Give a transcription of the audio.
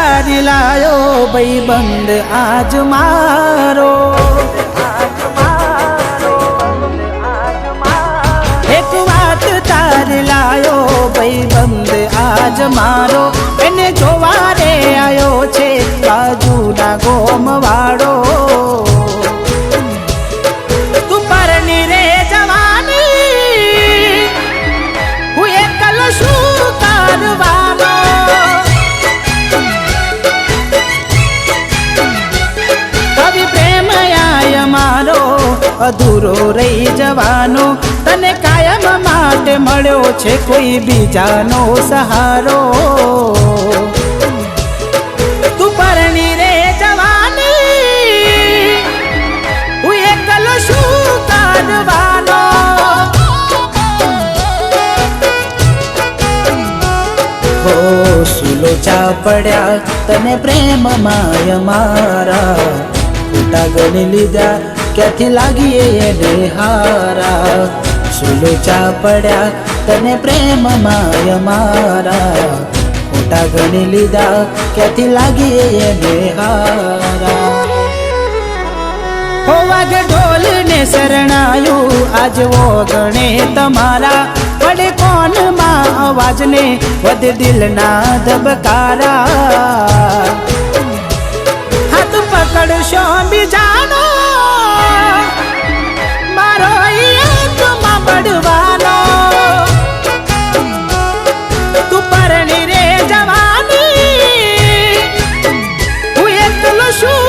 તારી લાયો ભાઈબંધ આજ મારો, એક વાત તારી લાયો ભાઈબંધ આજ મારો, એને જોવા રે આયો છે બાજુના ગોમ વાળો. તું પરણી રે જવાની, હું એકલ શું કરવાનો, કવિ પ્રેમ આય મારો અધૂરો રહી જવાનો, તને કાયમ માટે મળ્યો છે કોઈ બીજાનો સહારો. તું પરણી રે જવાની, હું એકલો શું કરવાનો, હો સુલો ચા પડ્યા તને પ્રેમ માય મારા, ખોટા ગણી લીધા ક્યાંથી લાગીએ એને હારા. સુલો ચા પડ્યા તને પ્રેમ માય મારા, ખોટા ગણી લીધા ક્યાંથી લાગીએ એને હારા. હો વાગ ઢોલ ને શરણાયું આજ ગણે તમારા, પડે કોન માં અવાજ ને વધે દિલના ધબકારા. હાથ પકડશો બીજાનો, મારો એકમાં પડવાનો, તું પરણી રે જવાની, હું એકલો શું